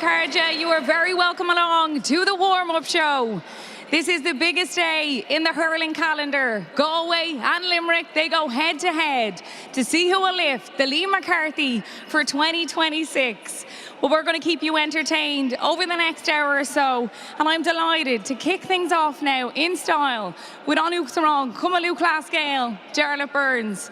Carja, you are very welcome along to the warm-up show. This is the biggest day in the hurling calendar. Galway and Limerick, they go head-to-head to see who will lift the Liam McCarthy for 2026. Well, we're going to keep you entertained over the next hour or so, and I'm delighted to kick things off now in style with Anuk Sarong, Cumalú Clascale, Jarlath Burns.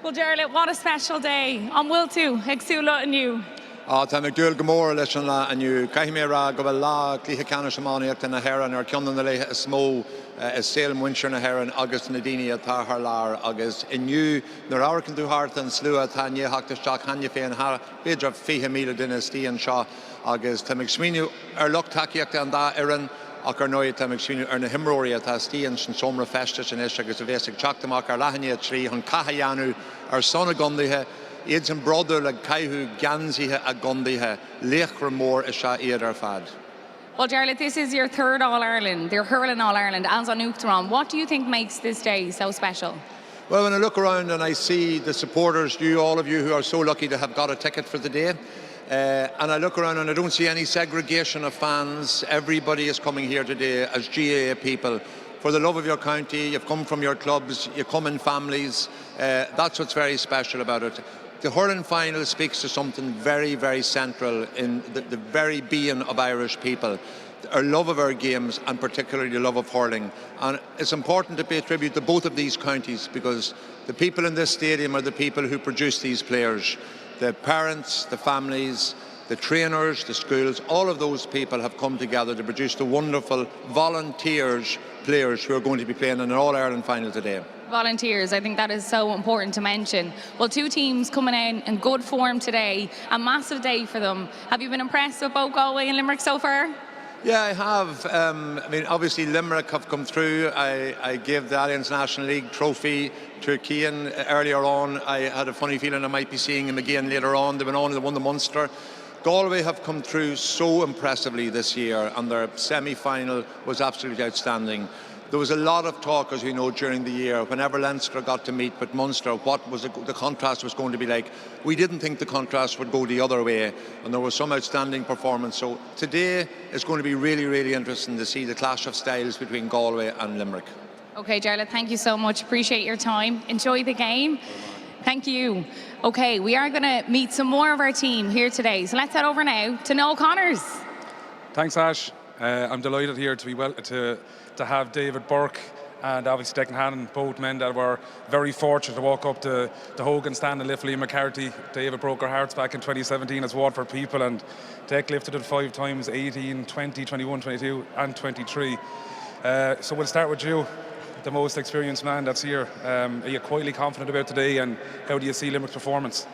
Well, Jarlath, what a special day. On will to, Exula and you. Tá McDúil gomór leis an lá aniu caiimé ra go bhfuil lá clíthe ceanna semánaíocht na hÉireann ar ceanna na léithe is smó is saoil muintir na hÉireann agus na daoine atá th lár agus inniu nar áhracann tú thart an slua atá níochtasteach haine féin beidir 20,000 duine stíon seo agus tá mbeidh smíniú ar lucht takeíochta an dá iran ach ar nóid tá mbeidh smíniú ar na himróí atá stíon san somra feste sin is agus a bhéasach teachtamach ar leithine trí chun cathaíanú ar sonna gondaithe iad an brother le caiithú gansaithe a gondaithe léachra mór is se iad ar fad. Well, Jarlath, this is your third All-Ireland, your hurling All-Ireland, as on Uachtaráin. What do you think makes this day so special? Well, when I look around and I see the supporters, all of you who are so lucky to have got a ticket for the day, and I look around and I don't see any segregation of fans. Everybody is coming here today as GAA people. For the love of your county, you've come from your clubs, you come in families. That's what's very special about it. The hurling final speaks to something very, very central in the very being of Irish people. Our love of our games and particularly the love of hurling. And it's important to pay tribute to both of these counties because the people in this stadium are the people who produce these players. The parents, the families, the trainers, the schools, all of those people have come together to produce the wonderful volunteers players who are going to be playing in an All-Ireland final today. Volunteers, I think that is so important to mention. Well, two teams coming in good form today, a massive day for them. Have you been impressed with both Galway and Limerick so far? Yeah, I have. I mean, obviously Limerick have come through. I gave the Alliance National League trophy to Cian earlier on. I had a funny feeling I might be seeing him again later on. They went on and won the Munster. Galway have come through so impressively this year and their semi-final was absolutely outstanding. There was a lot of talk, as you know, during the year, whenever Leinster got to meet with Munster, what was the contrast was going to be like. We didn't think the contrast would go the other way, and there was some outstanding performance. So today is going to be really, really interesting to see the clash of styles between Galway and Limerick. Okay, Jarlath, thank you so much. Appreciate your time. Enjoy the game. Thank you. Okay, we are going to meet some more of our team here today. So let's head over now to Noel Connors. Thanks, Ash. I'm delighted here to be to have David Burke and obviously Declan Hannon, both men that were very fortunate to walk up to the Hogan stand and lift Liam McCarthy. David broke our hearts back in 2017 as Waterford people, and Dec lifted it 5 times, 18, 20, 21, 22 and 23. So we'll start with you, the most experienced man that's here. Are you quietly confident about today, and how do you see Limerick's performance?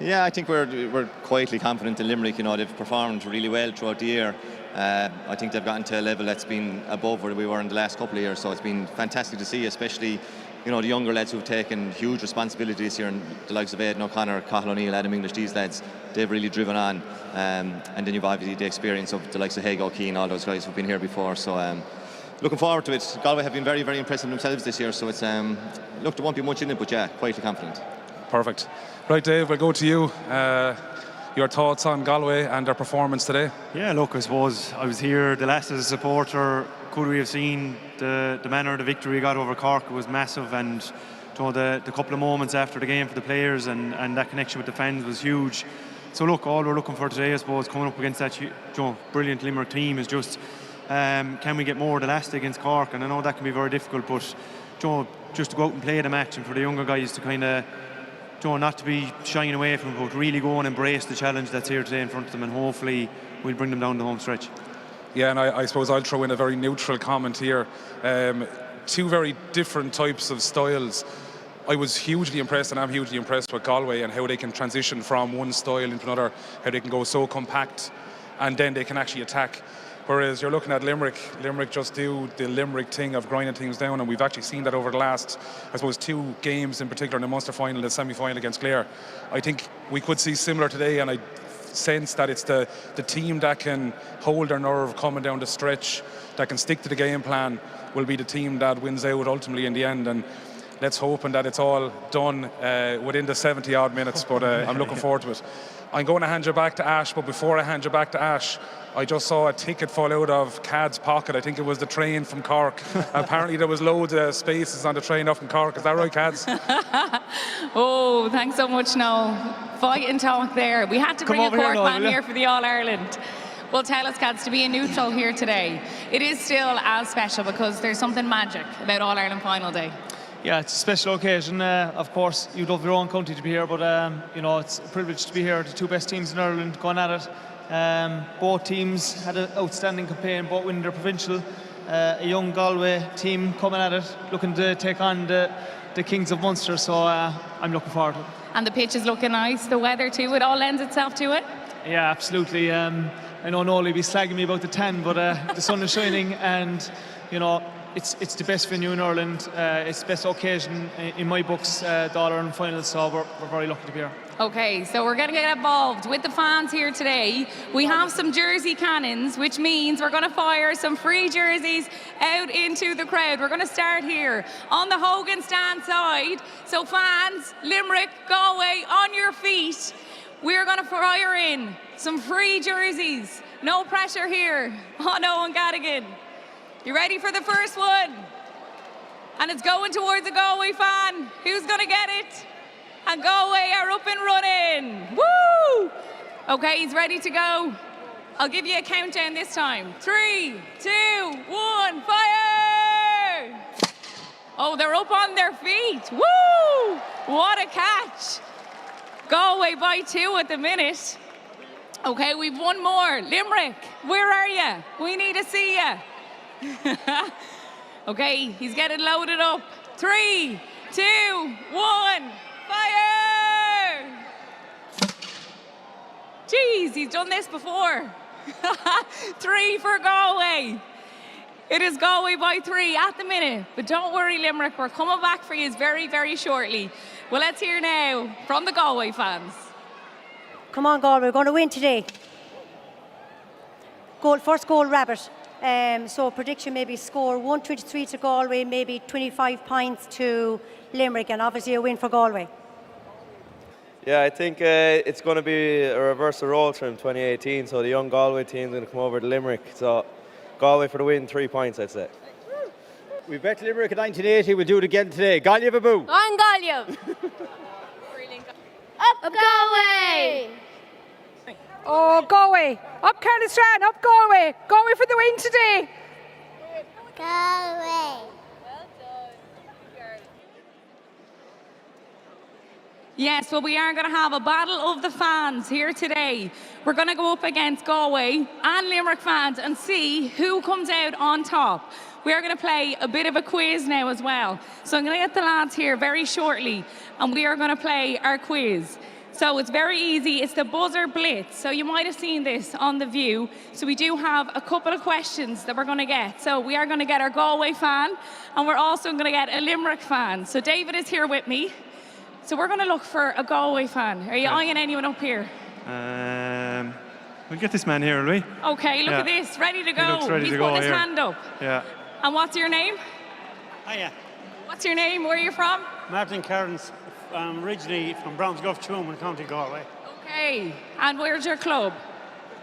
Yeah, I think we're quietly confident in Limerick. You know, they've performed really well throughout the year. I think they've gotten to a level that's been above where we were in the last couple of years, so it's been fantastic to see, especially, you know, the younger lads who've taken huge responsibility this year, and the likes of Aidan O'Connor, Cathal O'Neill, Adam English, these lads, they've really driven on. And then you've obviously the experience of the likes of Haig O'Keefe, all those guys who've been here before, so looking forward to it. Galway have been very, very impressive themselves this year, so it's look, there won't be much in it, but yeah, quietly confident. Perfect. Right, Dave, we'll go to you. Your thoughts on Galway and their performance today? Yeah, look, I suppose I was here the last as a supporter. Could we have seen the manner of the victory we got over Cork? It was massive, and you know, the couple of moments after the game for the players and that connection with the fans was huge. So look, all we're looking for today, I suppose, coming up against that brilliant Limerick team is just can we get more of the last against Cork? And I know that can be very difficult, but just to go out and play the match, and for the younger guys to kind of not to be shying away from it, but really go and embrace the challenge that's here today in front of them, and hopefully we'll bring them down the home stretch. Yeah, and I suppose I'll throw in a very neutral comment here. Two very different types of styles. I was hugely impressed, and I'm hugely impressed with Galway and how they can transition from one style into another, how they can go so compact and then they can actually attack. Whereas you're looking at Limerick just do the Limerick thing of grinding things down, and we've actually seen that over the last, I suppose, 2 games in particular, in the Munster final and the semi-final against Clare. I think we could see similar today, and I sense that it's the team that can hold their nerve coming down the stretch, that can stick to the game plan, will be the team that wins out ultimately in the end. And let's hope that it's all done within the 70-odd minutes, but I'm looking forward to it. I'm going to hand you back to Ash, but before I hand you back to Ash, I just saw a ticket fall out of Cad's pocket. I think it was the train from Cork. Apparently there was loads of spaces on the train up from Cork. Is that right, Cads? Oh, thanks so much, Noel. Fight and talk there. We had to bring a Cork man here for the All-Ireland. Well, tell us, Cads, to be a neutral here today, it is still as special because there's something magic about All-Ireland Final Day. Yeah, it's a special occasion. Of course, you'd love your own country to be here, but you know, it's a privilege to be here. The two best teams in Ireland going at it. Both teams had an outstanding campaign, both winning their provincial. A young Galway team coming at it, looking to take on the Kings of Munster. So I'm looking forward to it. And the pitch is looking nice. The weather too. It all lends itself to it. Yeah, absolutely. I know Noel will be slagging me about the tan, but the sun is shining, and you know, it's the best venue in Ireland. It's the best occasion in my books, the All-Ireland final, so we're very lucky to be here. Okay, so we're going to get involved with the fans here today. We have some jersey cannons, which means we're going to fire some free jerseys out into the crowd. We're going to start here on the Hogan stand side. So fans, Limerick, Galway, on your feet. We're going to fire in some free jerseys. No pressure here on Owen Gadigan. You ready for the first one? And it's going towards a Galway fan. Who's going to get it? And Galway are up and running. Woo! Okay, he's ready to go. I'll give you a countdown this time. 3, 2, 1, fire! Oh, they're up on their feet. Woo! What a catch. Galway by 2 at the minute. Okay, we've one more. Limerick, where are you? We need to see you. Okay, he's getting loaded up. 3, 2, 1, fire! Jeez, he's done this before. 3 for Galway. It is Galway by 3 at the minute. But don't worry, Limerick, we're coming back for you very, very shortly. Well, let's hear now from the Galway fans. Come on, Galway, we're going to win today. First goal, Rabbit. So prediction maybe score 123 to Galway, maybe 25 points to Limerick, and obviously a win for Galway. Yeah, I think it's going to be a reverse of roles from 2018. So the young Galway team is going to come over to Limerick. So Galway for the win, 3 points, I'd say. We bet Limerick in 1980. We'll do it again today. Galway Baboo. On Galway. Up Galway. Oh, Galway. Up Carlistrand, up Galway. Galway for the win today. Galway. Yes, well, we are going to have a battle of the fans here today. We're going to go up against Galway and Limerick fans and see who comes out on top. We are going to play a bit of a quiz now as well. So I'm going to get the lads here very shortly, and we are going to play our quiz. So it's very easy. It's the buzzer blitz. So you might have seen this on The View. So we do have a couple of questions that we're going to get. So we are going to get our Galway fan, and we're also going to get a Limerick fan. So David is here with me. So we're going to look for a Galway fan. Are you eyeing anyone up here? We'll get this man here, will we? Okay, look at this. Ready to go. He looks ready He's to go putting his here. hand up. Yeah. And what's your name? Hiya, What's your name? Where are you from? Martin Cairns. I'm originally from Brownsguff, Tuam, County Galway. Okay. And where's your club?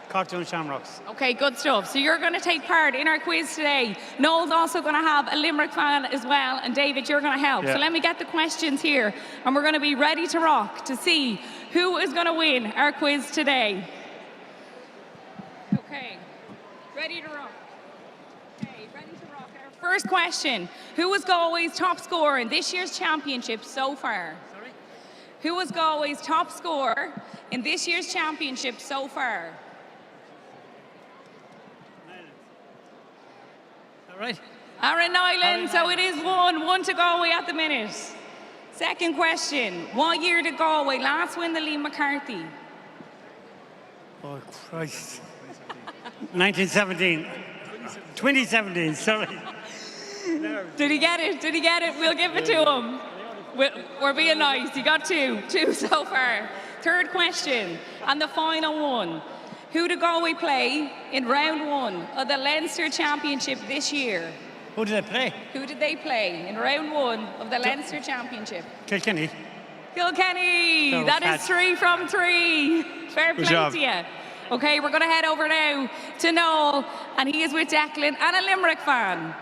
Cartoon Shamrocks. Okay, good stuff. So you're going to take part in our quiz today. Noel's also going to have a Limerick fan as well, and David, you're going to help. Yeah. So let me get the questions here, and we're going to be ready to rock to see who is going to win our quiz today. Okay, ready to rock. Okay, ready to rock. Our first question: who was Galway's top scorer in this year's championship so far? Sorry? Who was Galway's top scorer in this year's championship so far? All right. Aaron Nyland, so it is 1-1 to Galway at the minute. Second question: what year did Galway last win the Liam McCarthy? Oh, Christ. 1917. 2017, sorry. Did he get it? Did he get it? We'll give it to him. We're being nice. He got two so far. Third question, and the final one. Who did Galway play in round 1 of the Leinster Championship this year? Who did they play? Who did they play in round 1 of the Leinster Championship? Kilkenny. Kilkenny. No, That is catch. 3 from 3. Fair Good play job. to you. Okay, we're going to head over now to Noel, and he is with Declan and a Limerick fan.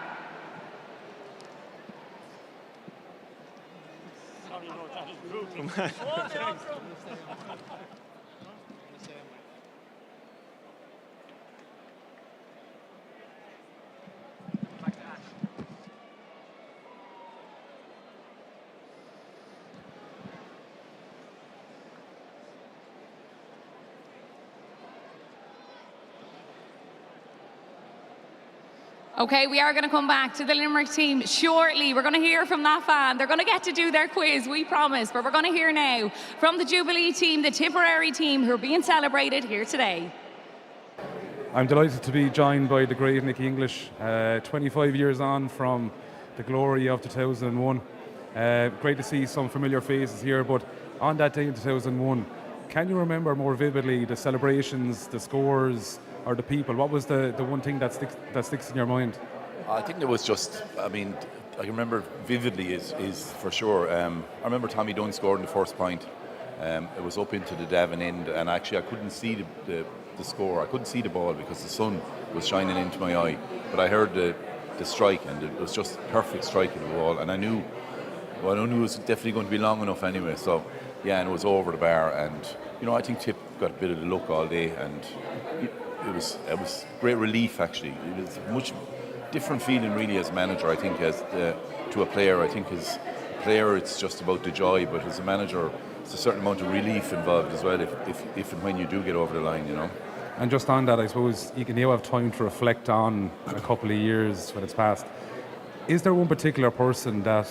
Okay, we are going to come back to the Limerick team shortly. We're going to hear from that fan. They're going to get to do their quiz, we promise. But we're going to hear now from the Jubilee team, the Tipperary team, who are being celebrated here today. I'm delighted to be joined by the great Nicky English, 25 years on from the glory of 2001. Great to see some familiar faces here, but on that day in 2001, can you remember more vividly the celebrations, the scores, or the people? What was the one thing that sticks in your mind? I think it was just, I mean, I remember vividly is for sure. I remember Tommy Dunn scoring the first point. It was up into the Devon end, and actually I couldn't see the score. I couldn't see the ball because the sun was shining into my eye. But I heard the strike, and it was just perfect strike of the ball. And I knew it was definitely going to be long enough anyway. So yeah, and it was over the bar. And I think Tip got a bit of the luck all day, and it was great relief actually. It was a much different feeling really as a manager, I think, as to a player. I think as a player it's just about the joy, but as a manager there's a certain amount of relief involved as well if and when you do get over the line, And just on that, I suppose you can now have time to reflect on a couple of years when it's passed. Is there one particular person that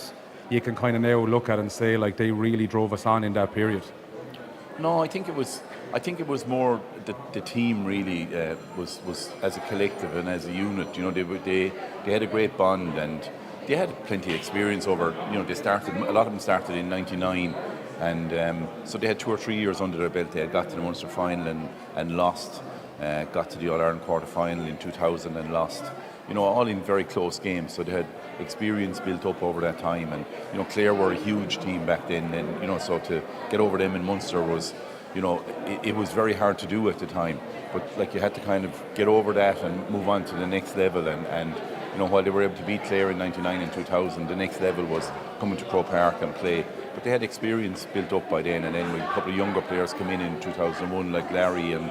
you can kind of now look at and say like they really drove us on in that period? No, I think it was more the team really was as a collective and as a unit. They had a great bond, and they had plenty of experience over. They started, a lot of them started in '99, and so they had 2 or 3 years under their belt. They had got to the Munster final and lost. Got to the All-Ireland quarter-final in 2000 and lost. All in very close games. So they had experience built up over that time, and Clare were a huge team back then, and so to get over them in Munster was, it was very hard to do at the time. But like you had to kind of get over that and move on to the next level, and while they were able to beat Clare in '99 and 2000, the next level was coming to Croke Park and play. But they had experience built up by then, and then when a couple of younger players came in 2001, like Larry and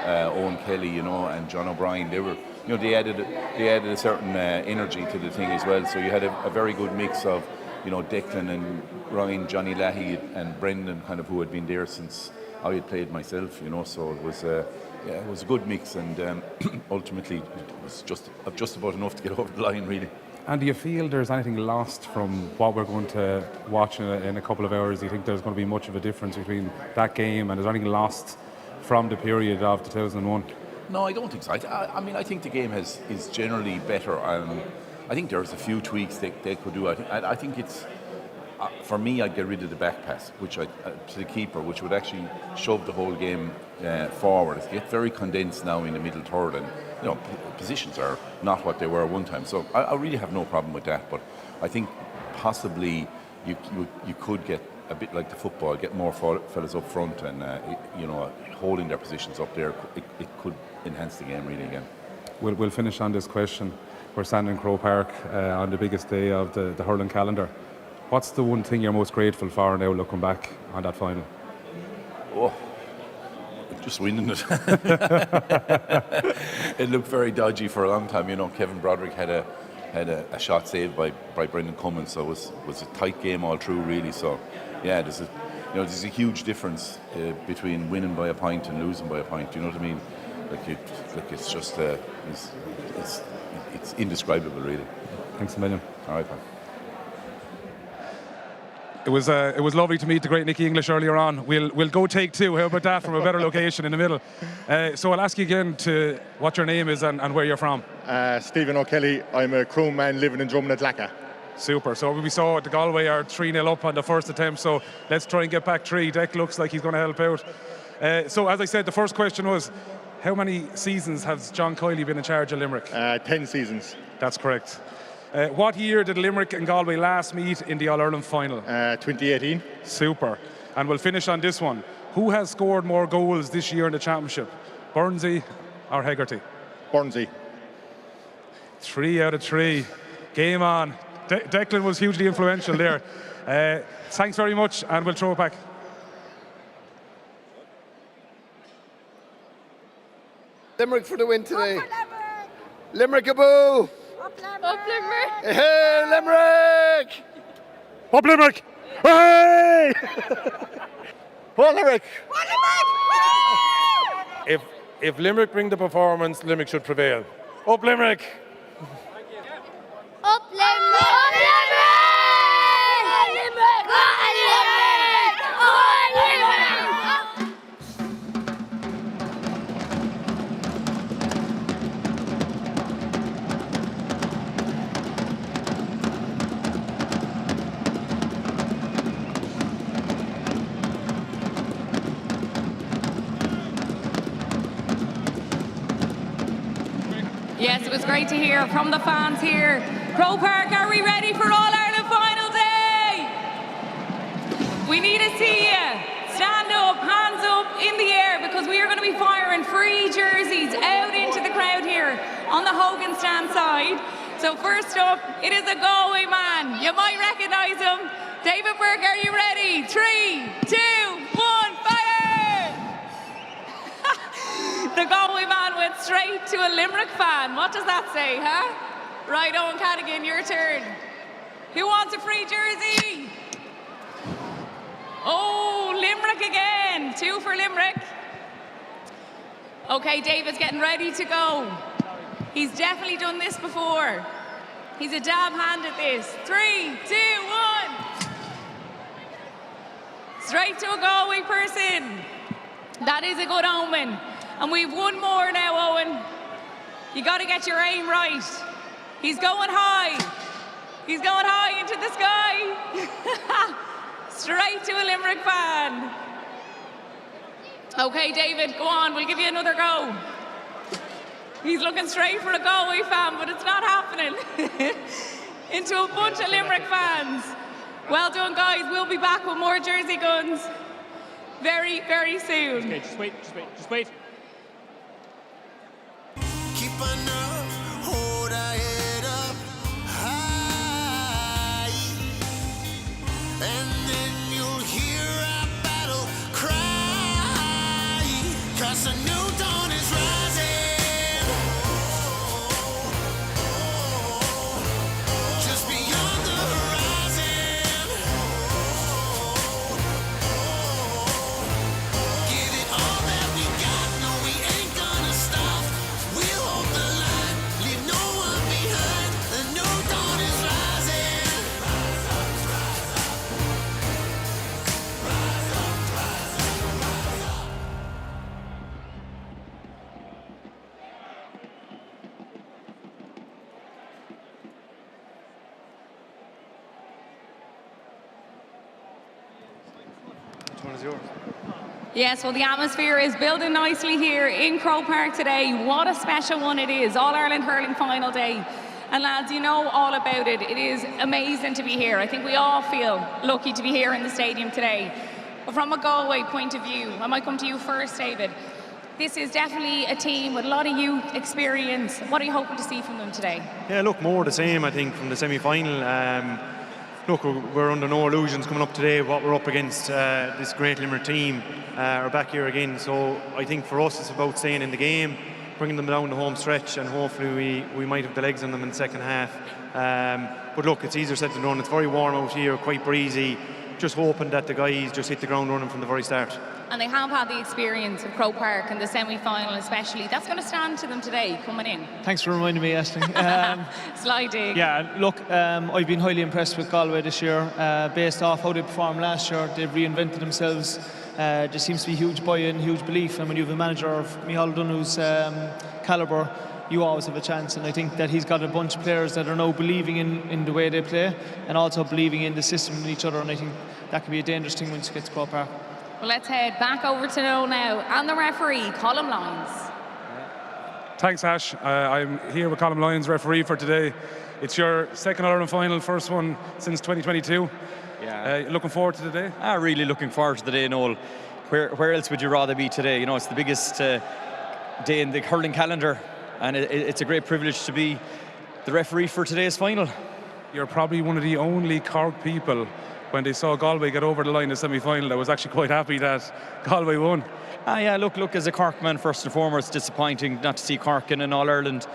Owen Kelly, and John O'Brien, they were, they added a certain energy to the thing as well. So you had a very good mix of, Declan and Ryan, Johnny Lahey and Brendan, kind of who had been there since I had played myself, So it was a good mix, and ultimately it was just about enough to get over the line, really. And do you feel there's anything lost from what we're going to watch in a couple of hours? Do you think there's going to be much of a difference between that game, and is there anything lost from the period of 2001? No, I don't think so. I mean, I think the game is generally better. I think there's a few tweaks they could do. I think it's, for me, I'd get rid of the back pass, to the keeper, which would actually shove the whole game forward. It's get very condensed now in the middle third, and positions are not what they were one time. So I really have no problem with that. But I think possibly you could get a bit like the football, get more fellas up front, and holding their positions up there. It could enhance the game really again. We'll finish on this question. We're standing in Croke Park on the biggest day of the hurling calendar. What's the one thing you're most grateful for now looking back on that final? Oh, just winning it. It looked very dodgy for a long time. Kevin Broderick had a shot saved by Brendan Cummins, so it was a tight game all through really. So yeah, there's a huge difference between winning by a point and losing by a point. You know what I mean? It's just it's indescribable really. Thanks a million. All right, man. It was lovely to meet the great Nicky English earlier on. We'll go take two. How about that, from a better location in the middle? So I'll ask you again to what your name is and where you're from. Stephen O'Kelly. I'm a crew man living in Drumnadlacca. Super. So we saw the Galway are 3-0 up on the first attempt, so let's try and get back 3. Deck looks like he's going to help out. So as I said, the first question was, how many seasons has John Kiley been in charge of Limerick? 10 seasons. That's correct. What year did Limerick and Galway last meet in the All-Ireland final? 2018. Super. And we'll finish on this one. Who has scored more goals this year in the championship? Burnsy or Hegarty? Burnsy. 3 out of 3. Game on. Declan was hugely influential there. Thanks very much, and we'll throw it back. Limerick for the win today. Limerick aboo! Up Limerick! Hey, Limerick! Up Limerick! Hey! What Limerick? If Limerick bring the performance, Limerick should prevail. Up Limerick! Up Limerick! Up Limerick! Limerick! Yes, it was great to hear from the fans here. Croke Park, are we ready for All-Ireland Final Day? We need to see you. Stand up, hands up in the air, because we are going to be firing free jerseys out into the crowd here on the Hogan stand side. So first up, it is a Galway man. You might recognise him. David Burke, are you ready? 3, 2, 1, fire! The Galway man went straight to a Limerick fan. What does that say, huh? Right, Owen Cadigan, your turn. Who wants a free jersey? Oh, Limerick again. 2 for Limerick. Okay, David's getting ready to go. He's definitely done this before. He's a dab hand at this. 3, 2, 1. Straight to a Galway person. That is a good omen. And we've one more now, Owen. You got to get your aim right. He's going high. He's going high into the sky. Straight to a Limerick fan. Okay, David, go on. We'll give you another go. He's looking straight for a Galway fan, but it's not happening. Into a bunch of Limerick fans. Well done, guys. We'll be back with more jersey guns very, very soon. Okay, just wait, just wait, just wait. Keep on up, hold our head up high, and then you'll hear our battle cry, 'cause a new dawn is rising, just beyond the horizon. Give it all that we got, no we ain't gonna stop. We'll hold the line, leave no one behind. The new dawn is rising. Rise up, rise up. Rise up, rise up, rise up. Which one is yours? Yes, well, the atmosphere is building nicely here in Croke Park today. What a special one it is, All-Ireland Hurling Final Day. And lads, you know all about it. It is amazing to be here. I think we all feel lucky to be here in the stadium today. But from a Galway point of view, I might come to you first, David. This is definitely a team with a lot of youth experience. What are you hoping to see from them today? Yeah, look, more the same, I think, from the semi-final. Look, we're under no illusions coming up today what we're up against. This great Limerick team are back here again. So I think for us it's about staying in the game, bringing them down the home stretch, and hopefully we might have the legs on them in the second half. But look, it's easier said than done. It's very warm out here, quite breezy. Just hoping that the guys just hit the ground running from the very start. And they have had the experience of Croke Park and the semi-final especially. That's going to stand to them today, coming in. Thanks for reminding me, Aisling. Sly dig. Yeah, look, I've been highly impressed with Galway this year, based off how they performed last year. They've reinvented themselves. There seems to be huge buy-in, huge belief, and when you have a manager of Micheál Dunhu's calibre, you always have a chance. And I think that he's got a bunch of players that are now believing in the way they play, and also believing in the system and each other. And I think that could be a dangerous thing once you get to Croke Park. Well, let's head back over to Noel now, and the referee, Colm Lyons. Thanks, Ash. I'm here with Colm Lyons, referee for today. It's your second Ireland final, first one since 2022. Yeah. Looking forward to today? Really looking forward to the day, Noel. Where else would you rather be today? You know, it's the biggest day in the hurling calendar, and it's a great privilege to be the referee for today's final. You're probably one of the only Cork people, when they saw Galway get over the line in the semi-final, that was actually quite happy that Galway won. Yeah, look, as a Cork man, first and foremost, disappointing not to see Cork in an All-Ireland.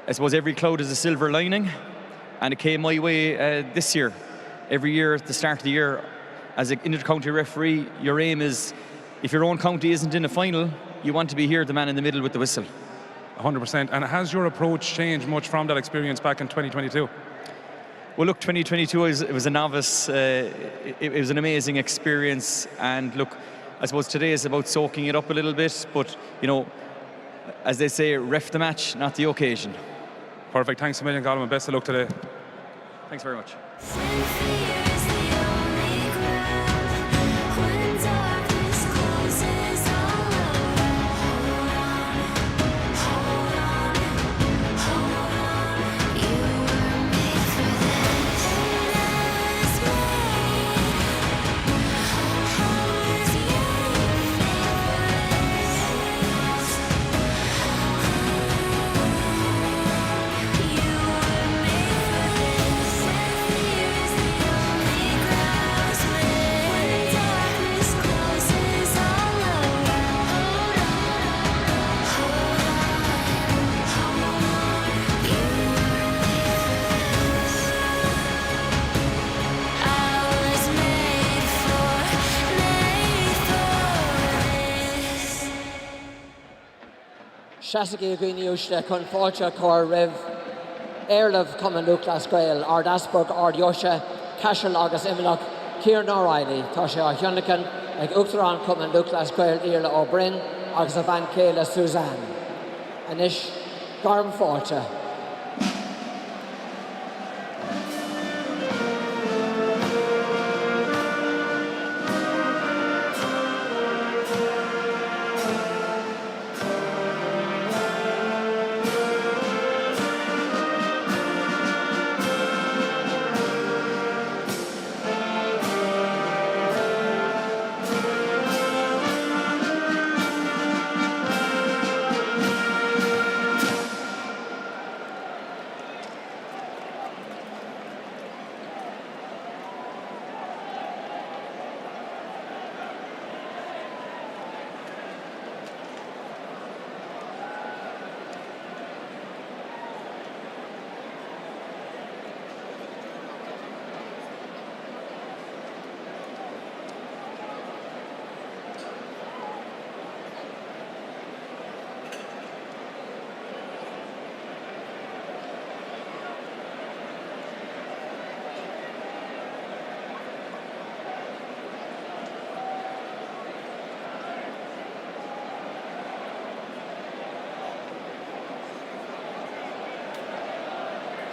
I suppose every cloud is a silver lining, and it came my way this year. Every year at the start of the year, as an inter-county referee, your aim is, if your own county isn't in a final, you want to be here, the man in the middle with the whistle. 100%. And has your approach changed much from that experience back in 2022? Well, look, 2022 it was a novice. It was an amazing experience, and look, I suppose today is about soaking it up a little bit. But you know, as they say, ref the match, not the occasion. Perfect. Thanks a million, Colm, and best of luck today. Thanks very much. Shasaki Guineushta Conforcha Cor Rev Airlev Common Lucas Grail Ard Asperg Ard Yosha Cashel August Imlock Kieran O'Reilly Tasha Hyunnican like Uachtaran Common Lucas Grail Irla O'Brien August Van Kayla Suzanne Anish Garm Forcha.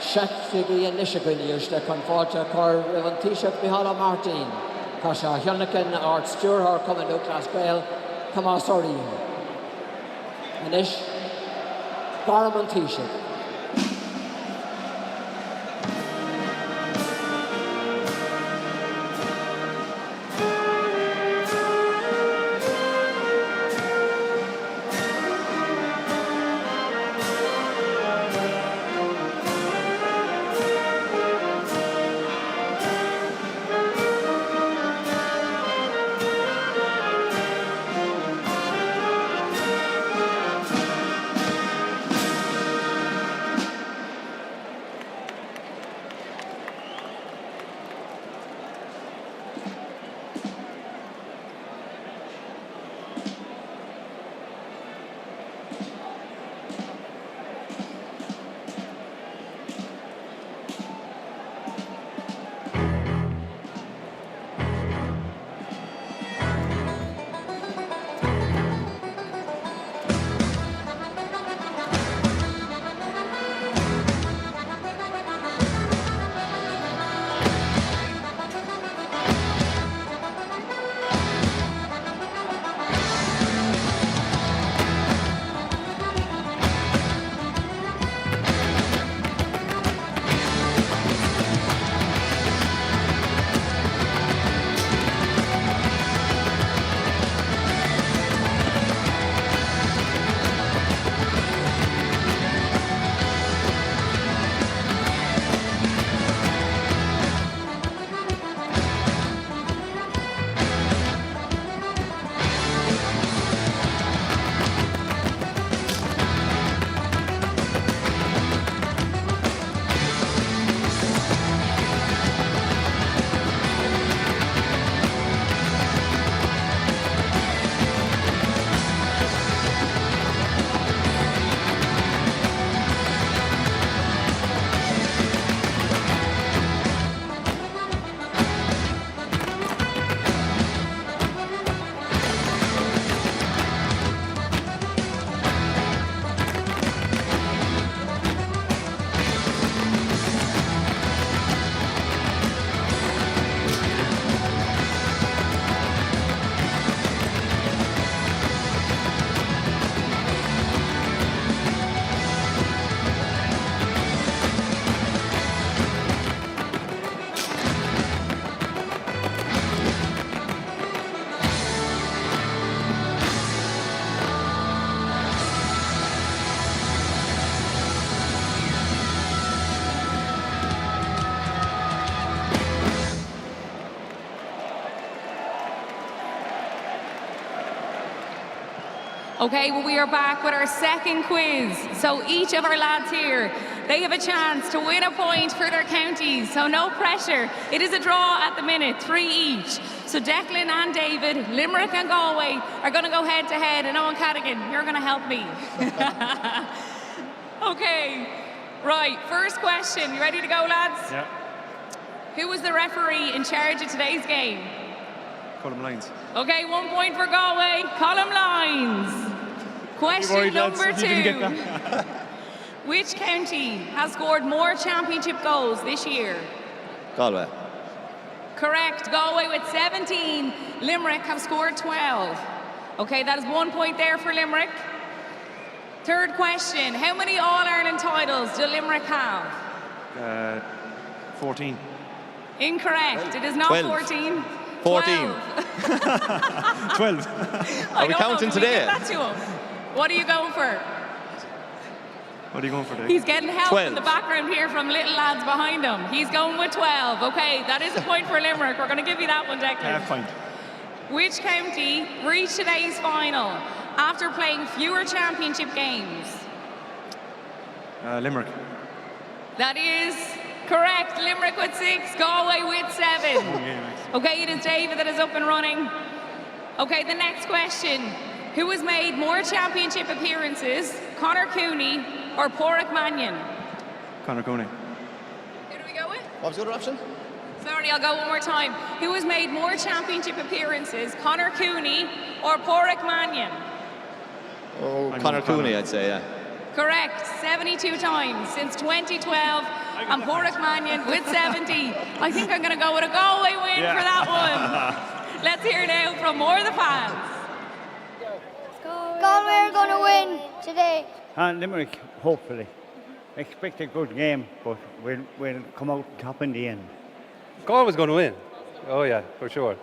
Shakfigi and Nishaguniush, the Conforta Cor Rivantisha Bihala Martin, Kasha Hyunnican, Art Stewart, Common Lucas Grail, Kamasori, Anish Baramantisha. Okay, well, we are back with our second quiz. So each of our lads here, they have a chance to win a point for their counties. So no pressure. It is a draw at the minute, 3 each. So Declan and David, Limerick and Galway are going to go head to head. And Owen Cadigan, you're going to help me. Okay, right, first question. You ready to go, lads? Yeah. Who was the referee in charge of today's game? Colm Lyons. Okay, 1 point for Galway. Colm Lyons. Question number 2. Which county has scored more championship goals this year? Galway. Correct. Galway with 17. Limerick have scored 12. Okay, that is 1 point there for Limerick. Third question. How many All-Ireland titles do Limerick have? 14. Incorrect. It is not 12. 14. 14. 12. Are we counting today? That to him. What are you going for? What are you going for, Dave? He's getting help 12. in the background here from little lads behind him. He's going with 12. Okay, that is a point for Limerick. We're going to give you that one, Declan. Fine. Which county reached today's final after playing fewer championship games? Limerick. That is correct. Limerick with 6, Galway with 7. Okay, it is David that is up and running. Okay, the next question. Who has made more championship appearances, Conor Cooney or Porrick Mannion? Conor Cooney. Who do we go with? What was the other option? Sorry, I'll go one more time. Who has made more championship appearances, Conor Cooney or Porrick Mannion? Oh, Conor Cooney, I'd say, yeah. Correct, 72 times since 2012, and Porrick Mannion with 70. I think I'm going to go with a Galway win for that one. Let's hear now from more of the fans. Galway are going to win today. And Limerick, hopefully. Expect a good game, but we'll come out top in the end. Galway's going to win. Oh yeah, for sure.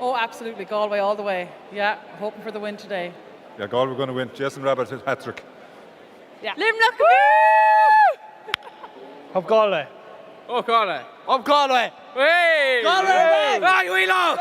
Oh, absolutely. Galway all the way. Yeah, hoping for the win today. Yeah, Galway going to win. Jason Rabbit his hat-trick. Yeah. Limerick! Up Galway. Oh, Galway. Up Galway. Hey! Galway! Right, we love!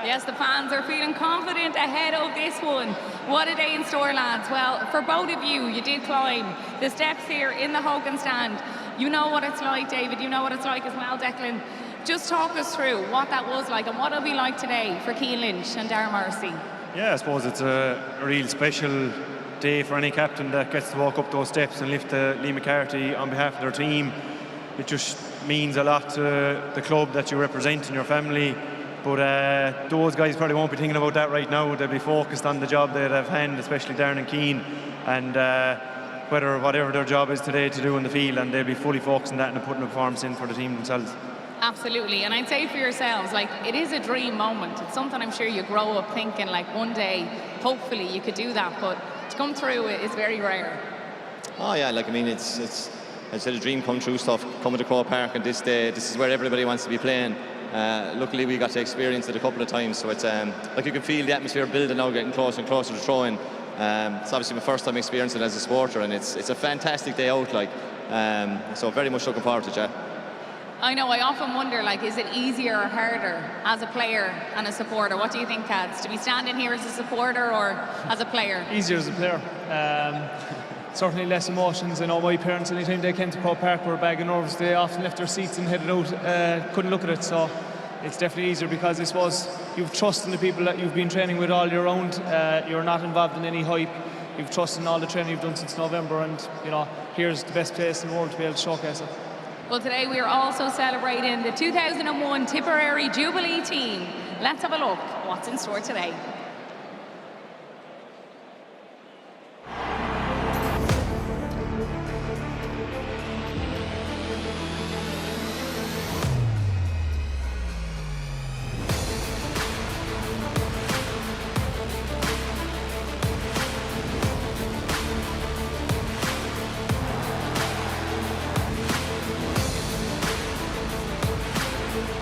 Yes, the fans are feeling confident ahead of this one. What a day in store, lads. Well, for both of you, you did climb the steps here in the Hogan stand. You know what it's like, David. You know what it's like as well, Declan. Just talk us through what that was like and what it'll be like today for Cian Lynch and Darren Morrissey. Yeah, I suppose it's a real special day for any captain that gets to walk up those steps and lift the Lee McCarthy on behalf of their team. It just means a lot to the club that you represent and your family. But those guys probably won't be thinking about that right now. They'll be focused on the job they have hand, especially Darren and Cian, and whatever their job is today to do in the field, and they'll be fully focused on that and putting a performance in for the team themselves. Absolutely, and I'd say for yourselves, like, it is a dream moment. It's something I'm sure you grow up thinking, like, one day, hopefully you could do that, but to come through it is very rare. Oh yeah, like I mean, it's as I said, a dream come true stuff. Coming to Croke Park and this day, this is where everybody wants to be playing. Luckily, we got to experience it a couple of times, so it's like you can feel the atmosphere building now, getting closer and closer to throwing. It's obviously my first time experiencing it as a supporter, and it's a fantastic day out, like, so very much looking forward to it. Yeah. I know, I often wonder, like, is it easier or harder as a player and a supporter? What do you think, Cads? To be standing here as a supporter or as a player? Easier as a player. Certainly less emotions. I know my parents, anytime they came to Croke Park, were a bag of nerves. They often left their seats and headed out, couldn't look at it. So it's definitely easier because I suppose you've trust in the people that you've been training with all year round. You're not involved in any hype. You've trust in all the training you've done since November, and you know, here's the best place in the world to be able to showcase it. Well, today we are also celebrating the 2001 Tipperary Jubilee team. Let's have a look what's in store today.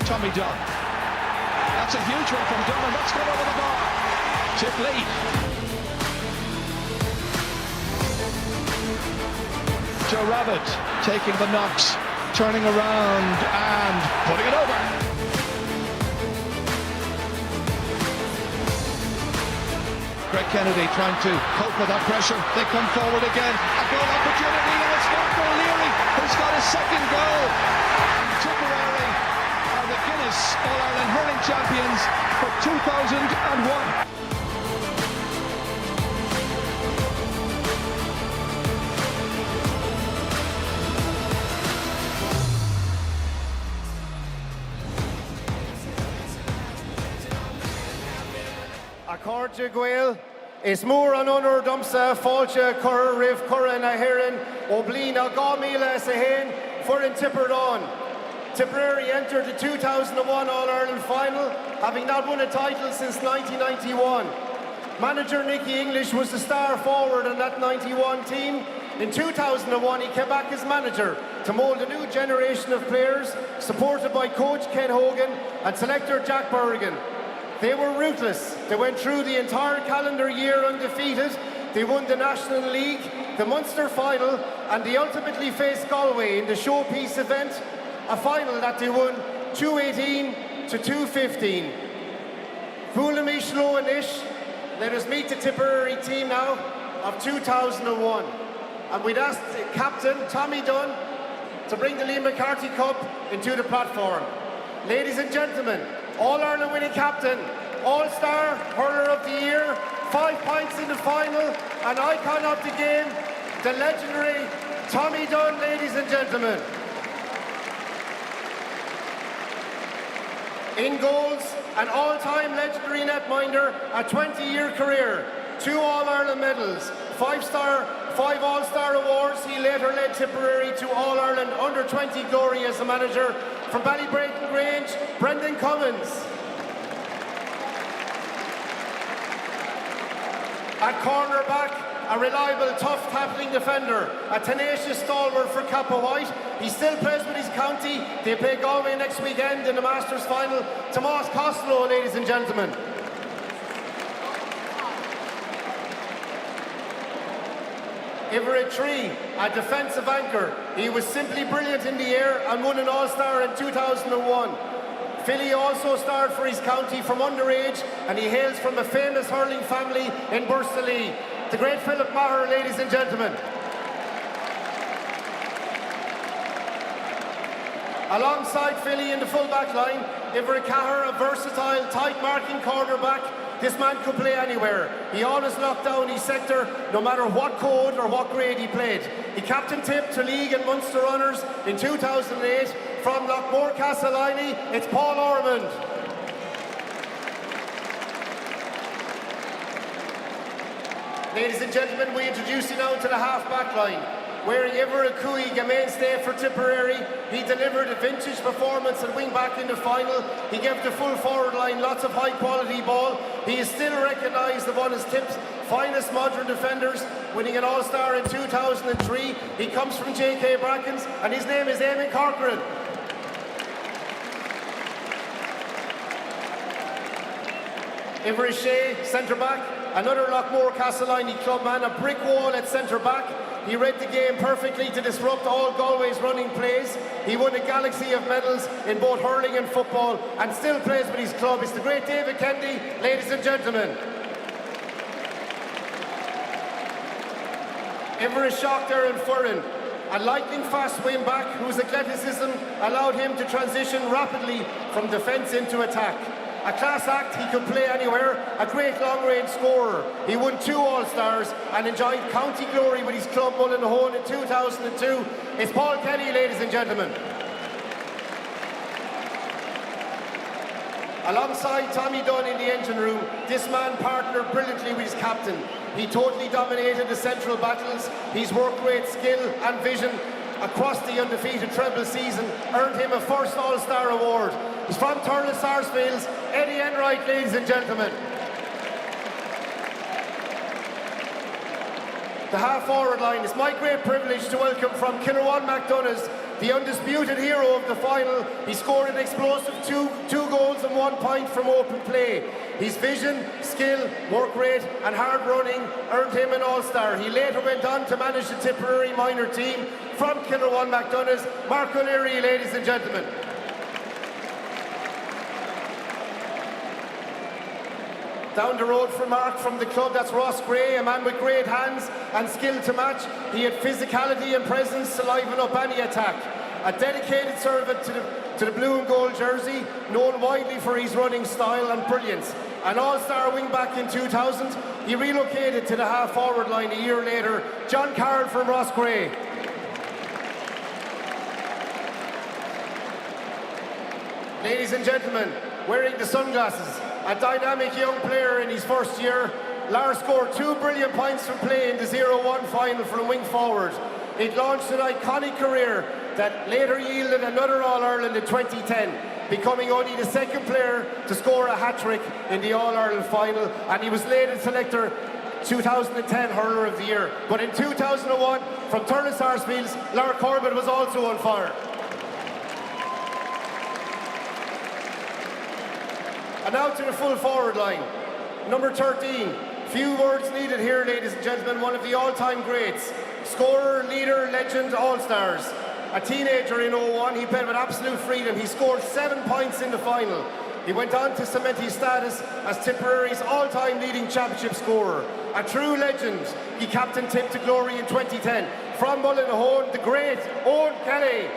Tommy Dunn. That's a huge one from Dunn, and that's gone over the bar. Tip lead. Joe Rabbit taking the knocks, turning around and putting it over. Greg Kennedy trying to cope with that pressure. They come forward again. A goal opportunity, and it's Marco O'Leary who's got his second goal. Tipperary are the Guinness All-Ireland Hurling champions for 2001. Accordia Gael, is mór an honor domsa fáilte cur rih curan a héireann ó bliain a 2000 sa hain fuair Tipperdown. Tipperary entered the 2001 All-Ireland final, having not won a title since 1991. Manager Nicky English was the star forward on that 91 team. In 2001, he came back as manager to mould a new generation of players, supported by coach Ken Hogan and selector Jack Berrigan. They were ruthless. They went through the entire calendar year undefeated. They won the National League, the Munster final, and they ultimately faced Galway in the showpiece event, a final that they won 2-18 to 2-15. Fullamish Loanish, let us meet the Tipperary team now of 2001. And we'd ask Captain Tommy Dunn to bring the Liam McCarthy Cup into the platform. Ladies and gentlemen, All-Ireland winning captain, All-Star Hurler of the Year, 5 points in the final, an icon of the game, the legendary Tommy Dunn, ladies and gentlemen. In goals, an all-time legendary netminder, a 20-year career, 2 All-Ireland medals, 5 All-Star awards. He later led Tipperary to All-Ireland Under-20 glory as a manager. From Ballybrayton Grange, Brendan Cummins. At cornerback, a reliable, tough tackling defender, a tenacious stalwart for Kappa White. He still plays with his county. They play Galway next weekend in the Masters final. Tomas Costello, ladies and gentlemen. Everett Tree, a defensive anchor. He was simply brilliant in the air and won an All-Star in 2001. Philly also starred for his county from underage, and he hails from a famous hurling family in Bursalee. The great Philip Maher, ladies and gentlemen. Alongside Philly in the full-back line, Everett Cahir, a versatile, tight-marking cornerback. This man could play anywhere. He always locked down his sector, no matter what code or what grade he played. He captained Tip to League and Munster runners in 2008. From Lochmore Castleiney, it's Paul Ormond. Ladies and gentlemen, we introduce you now to the half-back line. Wearing Everett Cooey, a mainstay for Tipperary, he delivered a vintage performance at wing-back in the final. He gave the full forward line lots of high-quality ball. He is still recognised as one of Tip's finest modern defenders, winning an All-Star in 2003. He comes from J.K. Brackens, and his name is Eamon Corcoran. Everett Shea, centre-back, another Lochmore Castleiney clubman, a brick wall at centre-back. He read the game perfectly to disrupt all Galway's running plays. He won a galaxy of medals in both hurling and football, and still plays with his club. It's the great David Kennedy, ladies and gentlemen. Everett Shachter and Furran, a lightning-fast wing-back whose athleticism allowed him to transition rapidly from defence into attack. A class act, he could play anywhere, a great long-range scorer. He won 2 All-Stars and enjoyed county glory with his club Mullinahone in 2002. It's Paul Kelly, ladies and gentlemen. Alongside Tommy Dunn in the engine room, this man partnered brilliantly with his captain. He totally dominated the central battles. His work rate, skill and vision across the undefeated treble season earned him a first All-Star award. He's from Turner Sarsfields, Eddie Enright, ladies and gentlemen. The half-forward line. It's my great privilege to welcome from Kilruan McDonagh's, the undisputed hero of the final. He scored an explosive two goals and 1 point from open play. His vision, skill, work rate and hard running earned him an All-Star. He later went on to manage the Tipperary minor team. From Kilruan McDonagh's, Mark O'Leary, ladies and gentlemen. Down the road from Mark from the club, that's Ross Gray, a man with great hands and skill to match. He had physicality and presence to liven up any attack. A dedicated servant to the blue and gold jersey, known widely for his running style and brilliance. An all-star wing-back in 2000, he relocated to the half-forward line a year later. John Carroll from Ross Gray. Ladies and gentlemen, wearing the sunglasses, a dynamic young player in his first year, Lars scored 2 brilliant points from play in the 0-1 final from wing forward. It launched an iconic career that later yielded another All-Ireland in 2010, becoming only the second player to score a hat-trick in the All-Ireland final, and he was later selected 2010 Hurler of the Year. But in 2001, from Turles Sarsfields, Lara Corbett was also on fire. And now to the full forward line. Number 13. Few words needed here, ladies and gentlemen. One of the all-time greats. Scorer, leader, legend, all-stars. A teenager in 01, he played with absolute freedom. He scored 7 points in the final. He went on to cement his status as Tipperary's all-time leading championship scorer. A true legend. He captained Tip to glory in 2010. From Mullinahone, the great Owen Kelly.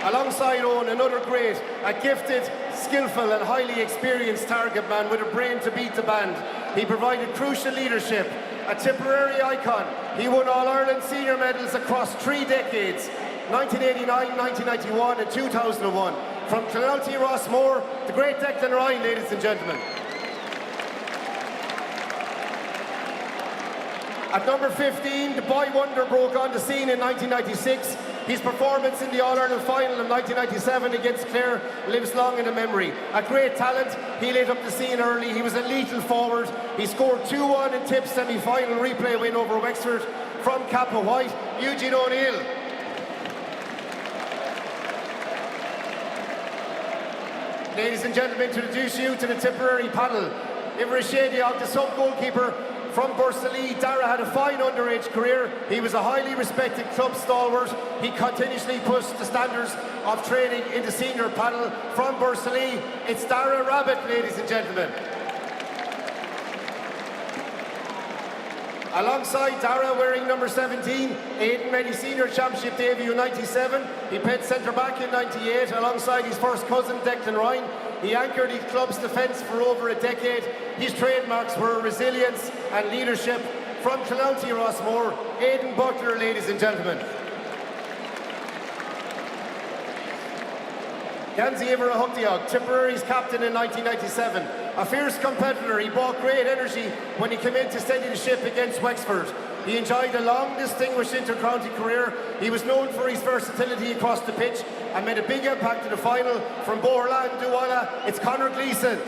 Alongside Owen, another great, a gifted, skillful and highly experienced target man with a brain to beat the band. He provided crucial leadership, a Tipperary icon. He won All-Ireland senior medals across 3 decades, 1989, 1991 and 2001. From Clonalty Rossmore, the great Declan Ryan, ladies and gentlemen. At number 15, the boy wonder broke on the scene in 1996. His performance in the All-Ireland final in 1997 against Clare lives long in the memory. A great talent, he lit up the scene early. He was a lethal forward. He scored 2-1 in Tip's semi-final replay win over Wexford. From Kappa White, Eugene O'Neill. Ladies and gentlemen, to introduce you to the Tipperary panel. Ivor Shadiog, the sub-goalkeeper from Bursalee. Dara had a fine underage career. He was a highly respected club stalwart. He continuously pushed the standards of training in the senior panel. From Bursalee, it's Dara Rabbit, ladies and gentlemen. Alongside Dara, wearing number 17, Aidan made his senior championship debut in 97. He played centre-back in 98 alongside his first cousin, Declan Ryan. He anchored his club's defence for over a decade. His trademarks were resilience and leadership. From Clonalty Rossmore, Aidan Butler, ladies and gentlemen. Ganzi Ivor Huktiog, Tipperary's captain in 1997. A fierce competitor, he brought great energy when he came in to steady the ship against Wexford. He enjoyed a long, distinguished inter-county career. He was known for his versatility across the pitch and made a big impact in the final. From Borla and Douala, it's Conor Gleeson.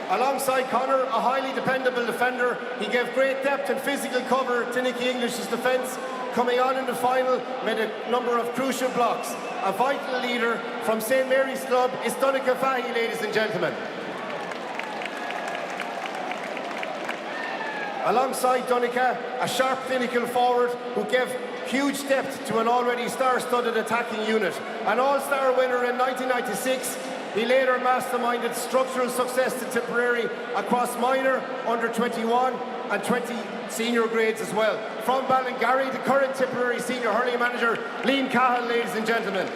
Alongside Conor, a highly dependable defender, he gave great depth and physical cover to Nicky English's defence. Coming on in the final, made a number of crucial blocks. A vital leader from St Mary's Club is Donica Fahy, ladies and gentlemen. Alongside Donica, a sharp clinical forward who gave huge depth to an already star-studded attacking unit. An all-star winner in 1996, he later masterminded structural success to Tipperary across minor, under 21 and 20 senior grades as well. From Ballingarry, the current Tipperary senior hurling manager, Liam Cahill, ladies and gentlemen.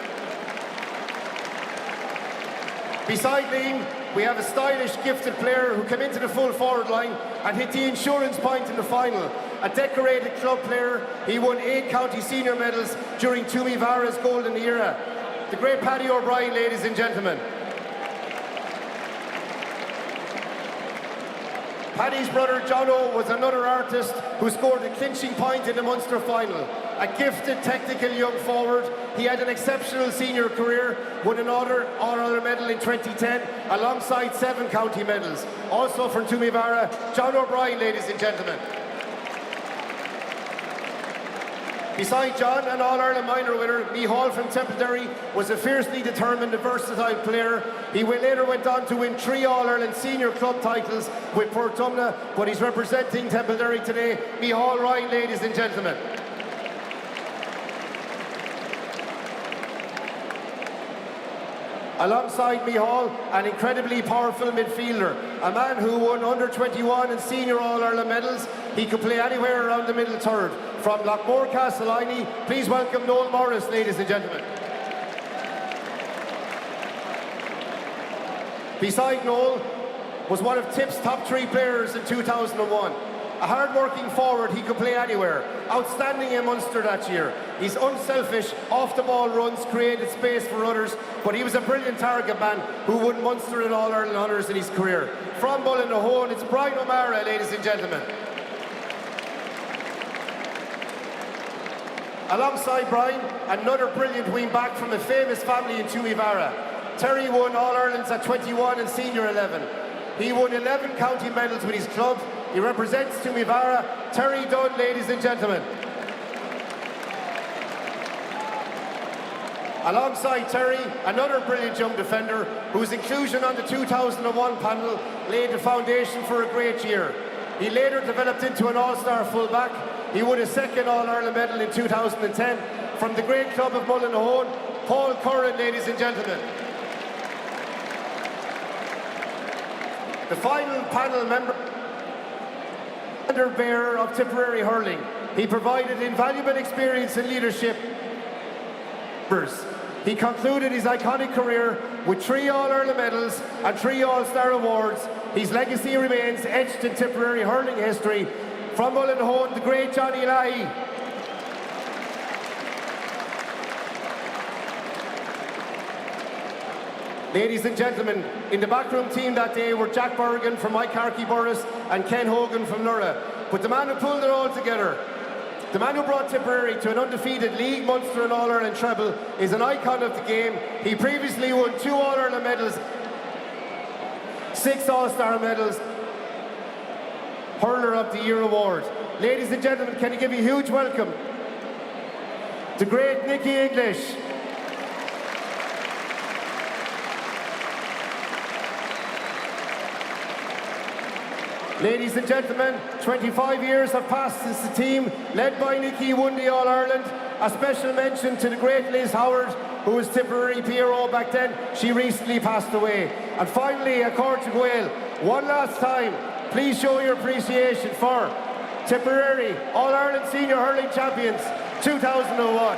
Beside Liam, we have a stylish, gifted player who came into the full forward line and hit the insurance point in the final. A decorated club player, he won 8 county senior medals during Toomey Vara's golden era. The great Paddy O'Brien, ladies and gentlemen. Paddy's brother John O was another artist who scored a clinching point in the Munster final. A gifted, technical young forward, he had an exceptional senior career, won another All-Ireland medal in 2010, alongside 7 county medals. Also from Toomey Vara, John O'Brien, ladies and gentlemen. Beside John, an All-Ireland minor winner, Mee Hall from Templederry was a fiercely determined and versatile player. He later went on to win 3 All-Ireland senior club titles with Portumna, but he's representing Templederry today. Mee Hall Ryan, ladies and gentlemen. Alongside Mihal, an incredibly powerful midfielder, a man who won under-21 and senior All-Ireland medals. He could play anywhere around the middle third. From Lockmore, Castleiney, please welcome Noel Morris, ladies and gentlemen. Beside Noel was one of Tip's top 3 players in 2001. A hard-working forward, he could play anywhere. Outstanding in Munster that year. He's unselfish, off-the-ball runs, created space for others, but he was a brilliant target man who won Munster and All-Ireland honours in his career. From Mullinahone, it's Brian O'Mara, ladies and gentlemen. Alongside Brian, another brilliant wing-back from a famous family in Tuivara. Terry won All-Irelands at 21 and Senior 11. He won 11 county medals with his club. He represents Tuivara. Terry Dunn, ladies and gentlemen. Alongside Terry, another brilliant young defender whose inclusion on the 2001 panel laid the foundation for a great year. He later developed into an all-star fullback. He won a second All-Ireland medal in 2010 from the great club of Mullinahone. Paul Curran, ladies and gentlemen. The final panel member, bearer of Tipperary Hurling. He provided invaluable experience and leadership. He concluded his iconic career with 3 All-Ireland medals and 3 All-Star awards. His legacy remains etched in Tipperary hurling history. From Mullinahone, the great Johnny Lahey. Ladies and gentlemen, in the backroom team that day were Jack Berrigan from Icarkey Burris and Ken Hogan from Lura. But the man who pulled it all together, the man who brought Tipperary to an undefeated League, Munster and All-Ireland treble, is an icon of the game. He previously won 2 All-Ireland medals, 6 All-Star medals, Hurler of the Year award. Ladies and gentlemen, can you give a huge welcome to great Nicky English. Ladies and gentlemen, 25 years have passed since the team, led by Nicky, won the All-Ireland. A special mention to the great Liz Howard, who was Tipperary PRO back then. She recently passed away. And finally, a Cóir de Gael. One last time, please show your appreciation for Tipperary All-Ireland Senior Hurling Champions 2001.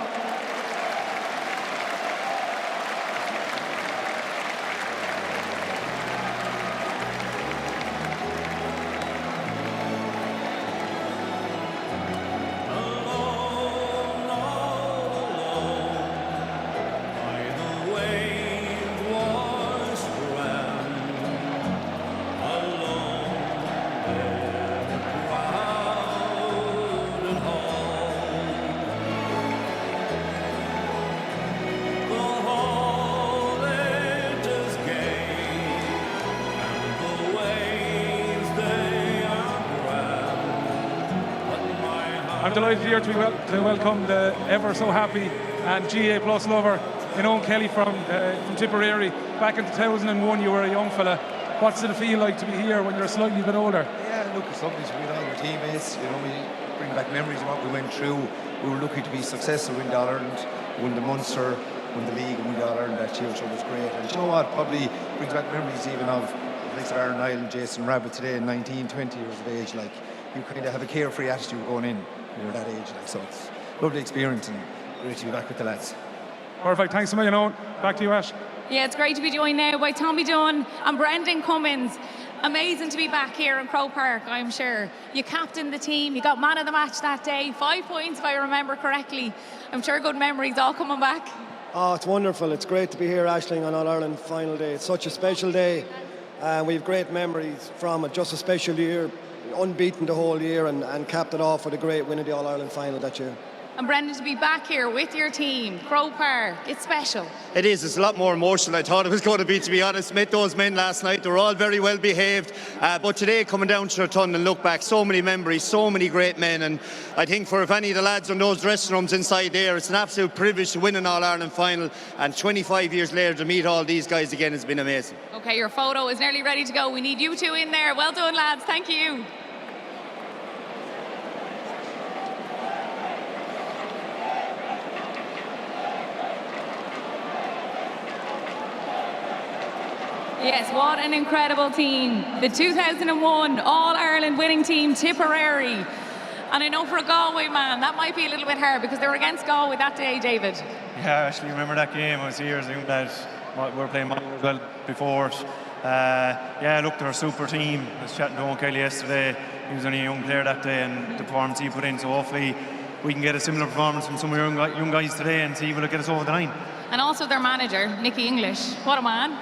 I'm delighted here to welcome the ever so happy and GAA Plus lover, Owen Kelly from Tipperary. Back in 2001, you were a young fella. What's it feel like to be here when you're a slightly bit older? Yeah, look, it's lovely to be with all your teammates. You know, we bring back memories of what we went through. We were lucky to be successful in the All-Ireland, won the Munster, won the League and won the All-Ireland that year, so it was great. And you know what, probably brings back memories even of the likes of Aaron Niall and Jason Rabbit today, 19, 20 years of age. Like, you kind of have a carefree attitude going in when you're that age. Like, so it's a lovely experience and great to be back with the lads. Perfect, thanks a million, Owen. Back to you, Ash. Yeah, it's great to be joined now by Tommy Dunn and Brendan Cummins. Amazing to be back here in Croke Park, I'm sure. You captained the team, you got man of the match that day, 5 points if I remember correctly. I'm sure good memories all coming back. Oh, it's wonderful. It's great to be here, Aisling, on All-Ireland final day. It's such a special day. We have great memories from it. Just a special year, unbeaten the whole year and capped it off with a great win in the All-Ireland final that year. And Brendan, to be back here with your team, Croke Park, it's special. It is. It's a lot more emotional than I thought it was going to be, to be honest. Met those men last night. They were all very well behaved. But today, coming down to Return and look back, so many memories, so many great men. And I think for if any of the lads in those dressing rooms inside there, it's an absolute privilege to win an All-Ireland final. And 25 years later, to meet all these guys again has been amazing. Okay, your photo is nearly ready to go. We need you two in there. Well done, lads. Thank you. Yes, what an incredible team. The 2001 All-Ireland winning team, Tipperary. And I know for a Galway man, that might be a little bit hard because they were against Galway that day, David. Yeah, I actually remember that game. I was here as a young lad. We were playing as well before it. Yeah, look, they're a super team. I was chatting to Owen Kelly yesterday. He was only a young player that day, and the performance he put in. So hopefully we can get a similar performance from some of your young guys today and see will it get us over the line. And also their manager, Nicky English. What a man.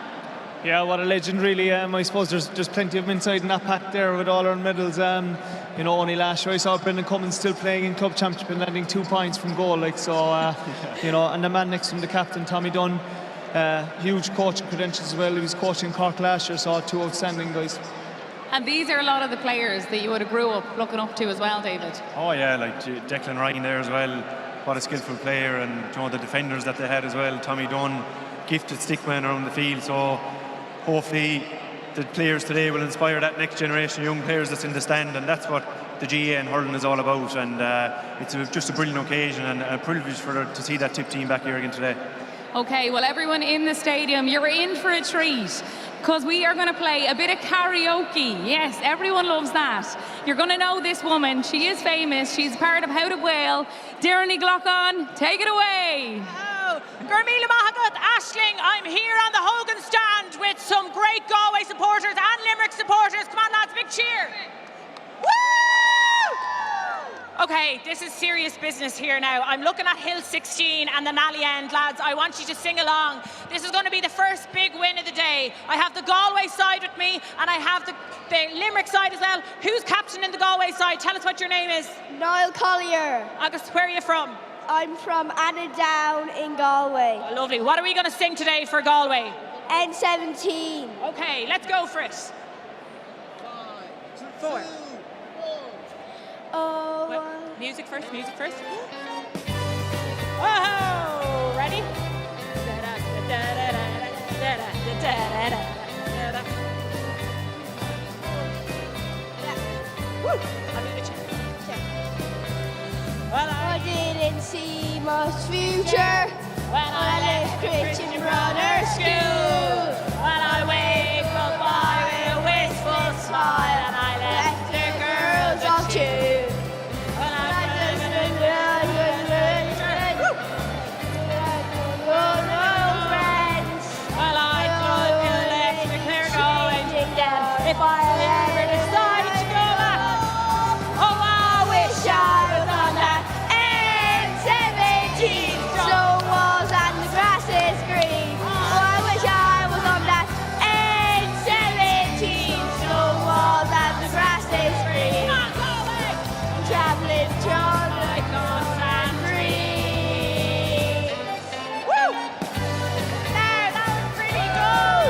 Yeah, what a legend, really. I suppose there's plenty of them inside in that pack there with all our medals. You know, only last year I saw Brendan Cummins still playing in club championship and landing 2 points from goal. Like so, you know, and the man next to him, the captain Tommy Dunn, huge coaching credentials as well. He was coaching Cork last year, so 2 outstanding guys. And these are a lot of the players that you would have grew up looking up to as well, David. Oh yeah, like Declan Ryan there as well. What a skillful player, and you know the defenders that they had as well. Tommy Dunn, gifted stickman around the field. So hopefully the players today will inspire that next generation of young players that's in the stand, and that's what the GAA and hurling is all about. And it's just a brilliant occasion and a privilege to see that Tip team back here again today. Okay, well, everyone in the stadium, you're in for a treat because we are going to play a bit of karaoke. Yes, everyone loves that. You're going to know this woman. She is famous. She's part of How to Whale. Darren Glockon, take it away. Gurmila Mahagat, Ashling, I'm here on the Hogan stand with some great Galway supporters and Limerick supporters. Come on, lads, big cheer. Woo! Okay, this is serious business here now. I'm looking at Hill 16 and the Nally End, lads. I want you to sing along. This is going to be the first big win of the day. I have the Galway side with me and I have the Limerick side as well. Who's captain in the Galway side? Tell us what your name is. Niall Collier. Agus, where are you from? I'm from Annadown in Galway. Oh, lovely. What are we going to sing today for Galway? N17. Okay, let's go for it. 4. Oh. Well, music first. Whoa! Ready? Woo! I'll do the check. Well, I didn't see much future when I left Christian Brothers School. When I waved goodbye with a wistful smile and I left the girls of June. When I well, I could let me clear going down if I ever decided to go back. Oh, I wish I was on that N17. Snow walls and the grass is green. Oh, I wish I was on that N17. Snow walls and the grass is green. Traveling John like on San Green. Woo! There, that was pretty good.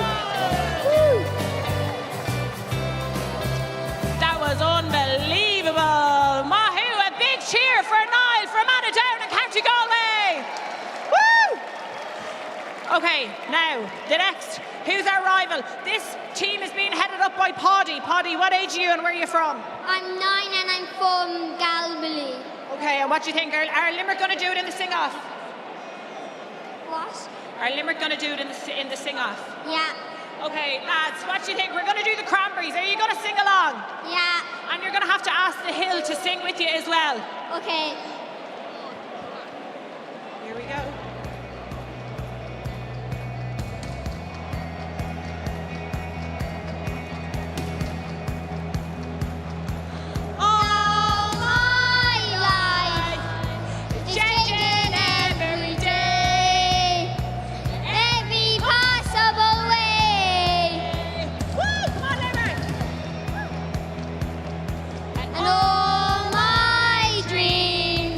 Woo! That was unbelievable. Mahu, a big cheer for Niall from Annadown and County Galway. Woo! Okay, now, the next. Who's our rival? This team is being headed up by Paddy. Paddy, what age are you and where are you from? I'm 9 and I'm from Galway. Okay, and what do you think? Are Limerick going to do it in the sing-off? What? Are Limerick going to do it in the sing-off? Yeah. Okay, lads, what do you think? We're going to do the Cranberries. Are you going to sing along? Yeah. And you're going to have to ask the Hill to sing with you as well. Okay. Here we go. All my life is changing every day, every possible way. Woo! Come on, Limerick! And all my dreams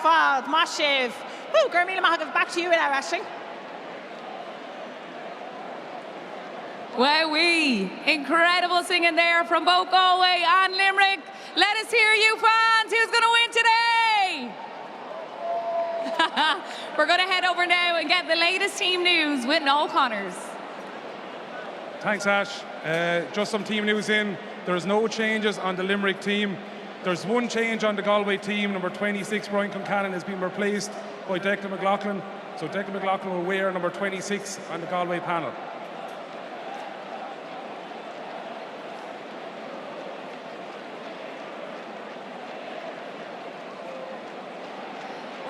Fad, Mashiv. Woo, Gurmila Mahagov, back to you now, Aisling. Wowee! Incredible singing there from both Galway and Limerick. Let us hear you, fans. Who's going to win today? We're going to head over now and get the latest team news with Noel Connors. Thanks, Ash. Just some team news in. There's no changes on the Limerick team. There's one change on the Galway team. Number 26, Brian Concannon, has been replaced by Declan McLaughlin. So Declan McLaughlin will wear number 26 on the Galway panel.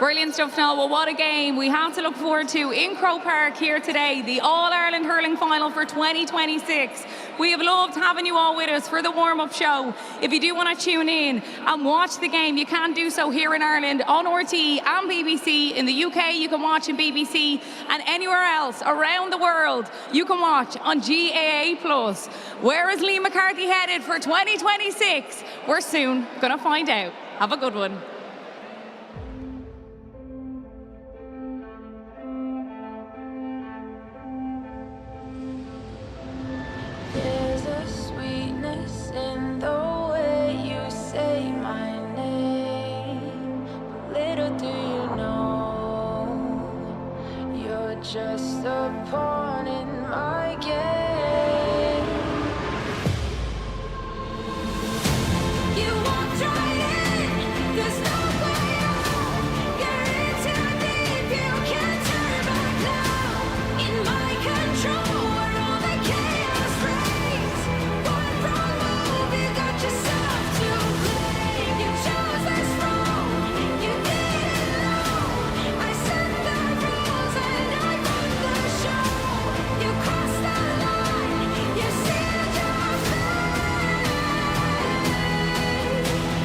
Brilliant stuff, Noel. Well, what a game we have to look forward to in Croke Park here today, the All-Ireland Hurling Final for 2026. We have loved having you all with us for the warm-up show. If you do want to tune in and watch the game, you can do so here in Ireland on RT and BBC. In the UK, you can watch on BBC, and anywhere else around the world, you can watch on GAA+. Where is Lee McCarthy headed for 2026? We're soon going to find out. Have a good one. There's a sweetness in the way you say my name. Little do you know, you're just a pawn in my game. You walked right in, there's no way out. You're in too deep, you can't turn back now. In my control, where all the chaos reigns. One wrong move, you got yourself to blame. You chose this road, you did it alone. I set the rules and I run the show. You crossed the line, you sealed your fate.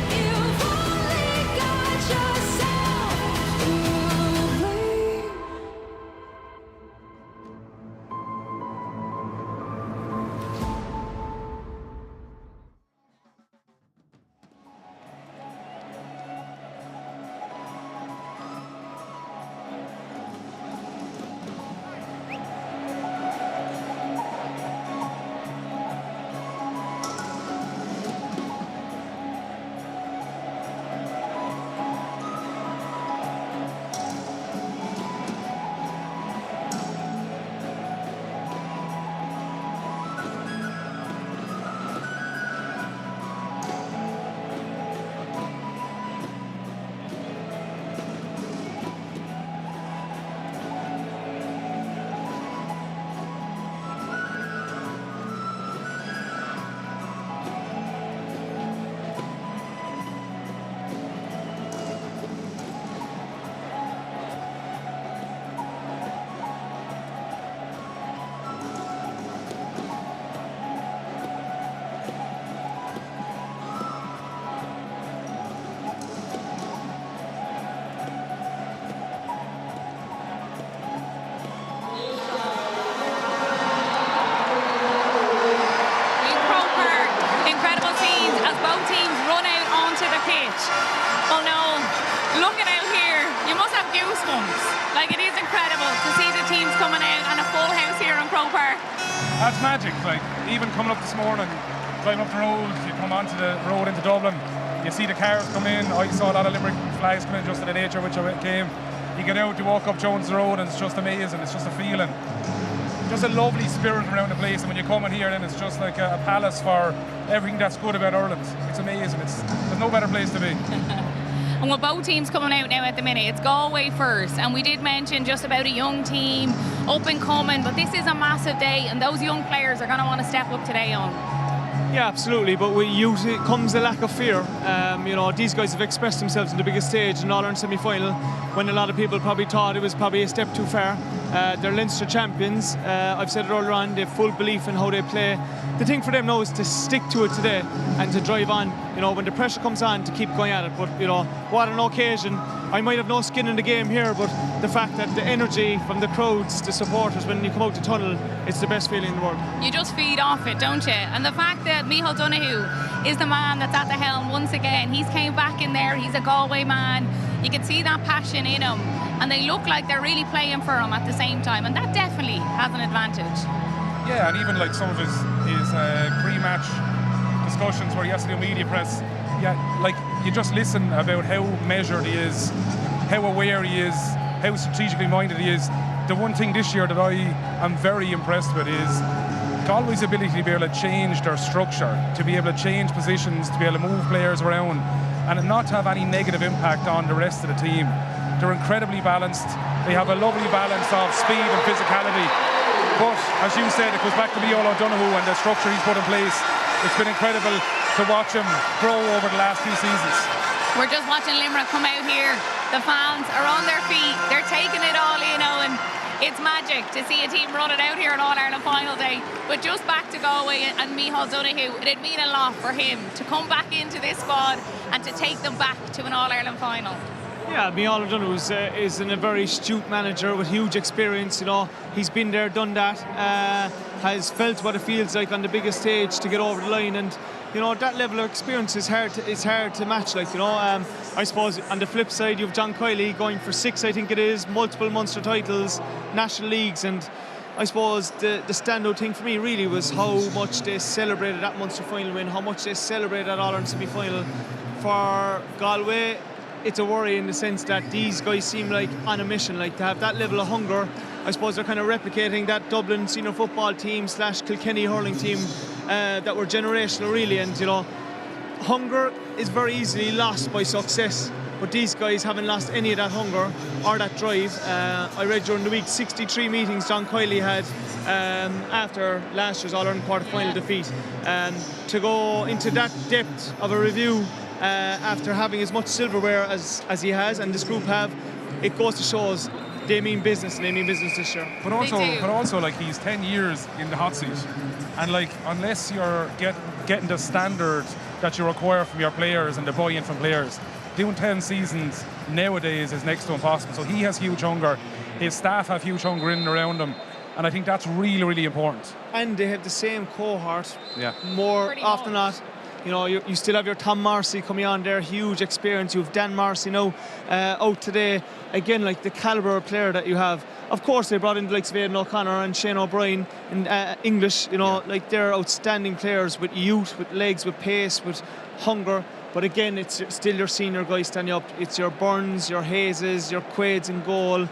You've only got yourself to blame. In Croke Park, incredible scenes as both teams run out onto the pitch. Oh no, looking out here, you must have goosebumps. Like, it is incredible to see the teams coming out and a full house here in Croke Park. That's magic. Like, even coming up this morning, driving up the road, you come onto the road into Dublin, you see the cars come in. I saw a lot of Limerick flags come in just to the nature which I came. You get out, you walk up Jones Road, and it's just amazing. It's just a feeling. Just a lovely spirit around the place, and when you come in here, then it's just like a palace for everything that's good about Ireland. It's amazing. There's no better place to be. And with both teams coming out now at the minute, it's Galway first. And we did mention just about a young team, up and coming, but this is a massive day, and those young players are going to want to step up today on. Yeah, absolutely. But with youth comes a lack of fear. You know, these guys have expressed themselves on the biggest stage in All-Ireland semi-final, when a lot of people probably thought it was probably a step too far. They're Leinster champions. I've said it all around. They have full belief in how they play. The thing for them now is to stick to it today and to drive on. You know, when the pressure comes on, to keep going at it. But you know, what an occasion I might have no skin in the game here, but the fact that the energy from the crowds, the supporters, when you come out the tunnel, it's the best feeling in the world. You just feed off it, don't you? And the fact that Micheál Donoghue is the man that's at the helm once again, he's came back in there, he's a Galway man, you can see that passion in him, and they look like they're really playing for him at the same time, and that definitely has an advantage. Yeah, and even like some of his pre-match discussions where he has to do media press, yeah, like you just listen about how measured he is, how aware he is, how strategically minded he is. The one thing this year that I am very impressed with is Galway's ability to be able to change their structure, to be able to change positions, to be able to move players around, and not to have any negative impact on the rest of the team. They're incredibly balanced. They have a lovely balance of speed and physicality. But as you said, it goes back to Micheál Donoghue and the structure he's put in place. It's been incredible to watch him grow over the last few seasons. We're just watching Limerick come out here. The fans are on their feet. They're taking it all, you know, and it's magic to see a team running out here on All-Ireland final day. But just back to Galway and Micheál Donoghue, it'd mean a lot for him to come back into this squad and to take them back to an All-Ireland final. Yeah, Micheál Donoghue is a very astute manager with huge experience. You know, he's been there, done that, has felt what it feels like on the biggest stage to get over the line, and you know that level of experience is hard to match. Like, you know, I suppose on the flip side, you've John Coyley going for 6, I think it is, multiple Munster titles, national leagues, and I suppose the standout thing for me really was how much they celebrated that Munster final win, how much they celebrated that All-Ireland semi-final. For Galway, it's a worry in the sense that these guys seem like on a mission, like to have that level of hunger. I suppose they're kind of replicating that Dublin senior football team / Kilkenny hurling team that were generational really, and you know, hunger is very easily lost by success, but these guys haven't lost any of that hunger or that drive. I read during the week 63 meetings John Coyley had after last year's All-Ireland quarter-final defeat, to go into that depth of a review after having as much silverware as he has and this group have, it goes to shows they mean business, and they mean business this year. But also, like, he's 10 years in the hot seat, and like, unless you're getting the standard that you require from your players and the buy-in from players, doing 10 seasons nowadays is next to impossible. So he has huge hunger, his staff have huge hunger in and around him, and I think that's really, really important. And they have the same cohort, yeah, more often than not. You know, you still have your Tom Marcy coming on there, huge experience. You have Dan Marcy now out today. Again, like the calibre of player that you have. Of course, they brought in the likes of Aidan O'Connor and Shane O'Brien in English. You know, like they're outstanding players with youth, with legs, with pace, with hunger. But again, it's still your senior guys standing up. It's your Burns, your Hayeses, your Quaids in goal.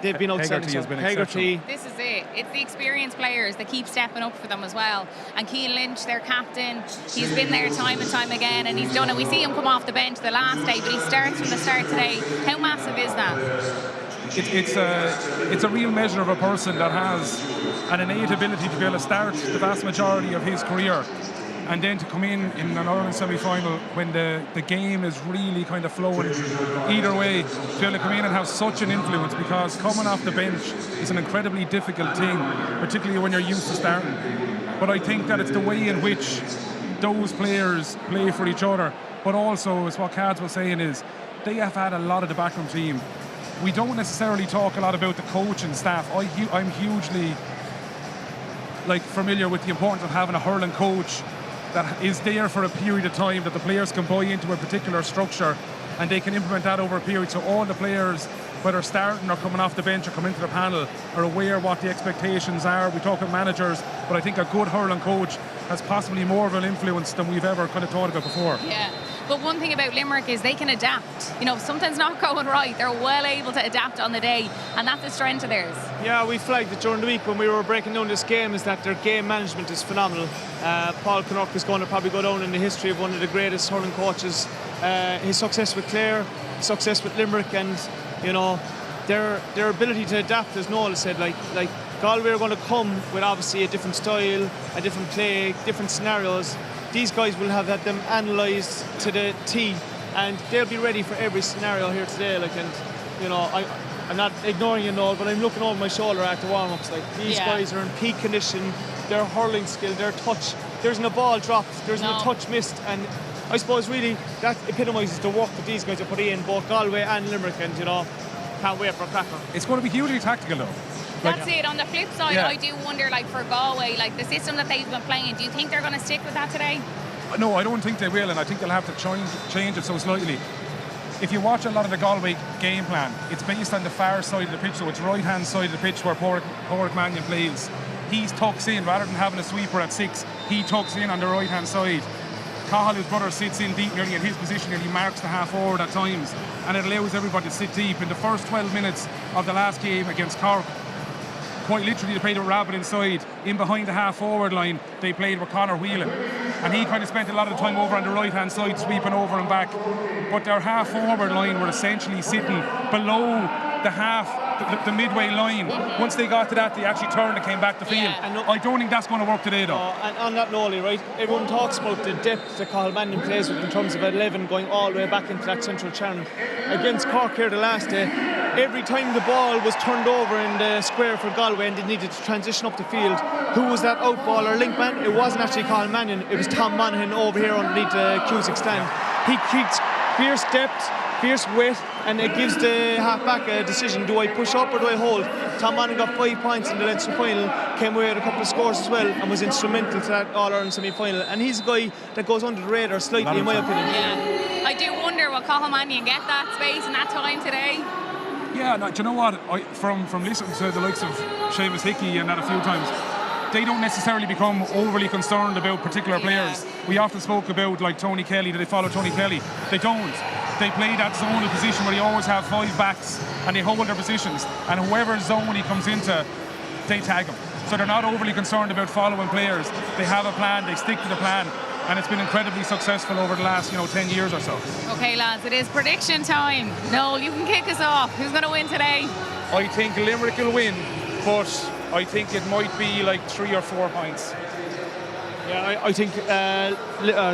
They've been outstanding. Hegarty. This is it. It's the experienced players that keep stepping up for them as well. And Cian Lynch, their captain, he's been there time and time again, and he's done it. We see him come off the bench the last day, but he starts from the start today. How massive is that? It's a real measure of a person that has an innate ability to be able to start the vast majority of his career, and then to come in an Ireland semi-final when the game is really kind of flowing either way, to be able to come in and have such an influence, because coming off the bench is an incredibly difficult thing, particularly when you're used to starting. But I think that it's the way in which those players play for each other, but also, as what Cads was saying, is they have had a lot of the backroom team. We don't necessarily talk a lot about the coach and staff. I'm hugely familiar with the importance of having a hurling coach that is there for a period of time, that the players can buy into a particular structure and they can implement that over a period, so all the players, whether starting or coming off the bench or coming into the panel, are aware what the expectations are. We talk about managers, but I think a good hurling coach has possibly more of an influence than we've ever kind of thought about before. Yeah, but one thing about Limerick is they can adapt. You know, if something's not going right, they're well able to adapt on the day, and that's a strength of theirs. Yeah, we flagged it during the week when we were breaking down this game, is that their game management is phenomenal. Paul Croke is going to probably go down in the history of one of the greatest hurling coaches. His success with Clare, success with Limerick, and you know, their ability to adapt, as Noel said, like Galway are going to come with obviously a different style, a different play, different scenarios. These guys will have had them analysed to the T, and they'll be ready for every scenario here today. And you know, I'm not ignoring you, Noel, but I'm looking over my shoulder at the warm-ups. These guys are in peak condition. Their hurling skill, their touch. There isn't a ball dropped. There isn't a touch missed, and I suppose really that epitomises the work that these guys have put in, both Galway and Limerick, and can't wait for a cracker. It's going to be hugely tactical though. That's it. On the flip side, Yeah. I do wonder, like for Galway, like the system that they've been playing, do you think they're going to stick with that today? No, I don't think they will, and I think they'll have to change it so slightly. If you watch a lot of the Galway game plan, it's based on the far side of the pitch, so it's right-hand side of the pitch where Pádraig Mannion plays. He tucks in, rather than having a sweeper at 6, he tucks in on the right-hand side. Cahill, his brother, sits in deep nearly in his position and he marks the half forward at times, and it allows everybody to sit deep. In the first 12 minutes of the last game against Cork, quite literally they played with Rabbit inside. In behind the half forward line, they played with Conor Whelan, and he kind of spent a lot of the time over on the right hand side sweeping over and back, but their half forward line were essentially sitting below the midway line. Once they got to that, they actually turned and came back to field. I don't think that's going to work today though. And on that note, right, everyone talks about the depth that Cahill Mannion plays with in terms of 11 going all the way back into that central channel. Against Cork here the last day, every time the ball was turned over in the square for Galway and they needed to transition up the field, who was that out ball or link man? It wasn't actually Cahill Mannion, it was Tom Monaghan over here underneath the Cusack stand. He keeps fierce depth, fierce weight, and it gives the half-back a decision, do I push up or do I hold? Tom Monaghan got 5 points in the Leinster final, came away with a couple of scores as well, and was instrumental to that All-Ireland semi-final. And he's a guy that goes under the radar slightly, in my opinion. Yeah. I do wonder, will Cahill Mannion get that space and that time today? Yeah, no, do you know what? From listening to the likes of Seamus Hickey and that a few times, they don't necessarily become overly concerned about particular players. We often spoke about like Tony Kelly, do they follow Tony Kelly? They don't. They play that zonal position where they always have 5 backs and they hold their positions, and whoever zone he comes into, they tag him. So they're not overly concerned about following players. They have a plan, they stick to the plan, and it's been incredibly successful over the last 10 years or so. Okay lads, it is prediction time. Noel, you can kick us off. Who's going to win today? I think Limerick will win, but I think it might be like 3 or 4 points. Yeah, I think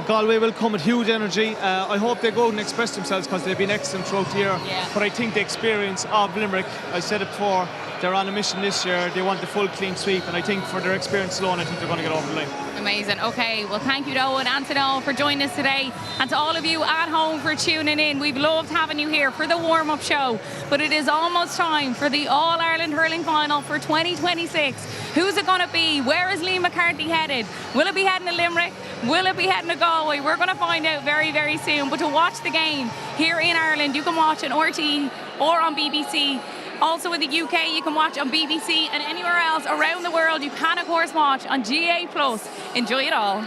Galway will come with huge energy. I hope they go out and express themselves because they've been excellent throughout the year. Yeah. But I think the experience of Limerick, I said it before, they're on a mission this year. They want the full clean sweep, and I think for their experience alone, I think they're going to get over the line. Amazing. Okay, well, thank you to Owen and to Noel for joining us today, and to all of you at home for tuning in. We've loved having you here for the warm-up show, but it is almost time for the All-Ireland Hurling Final for 2026. Who's it going to be? Where is Liam McCarthy headed? Will it be heading to Limerick? Will it be heading to Galway? We're going to find out very, very soon. But to watch the game here in Ireland, you can watch on RTÉ or on BBC. Also in the UK, you can watch on BBC, and anywhere else around the world, you can, of course, watch on GAA+. Enjoy it all.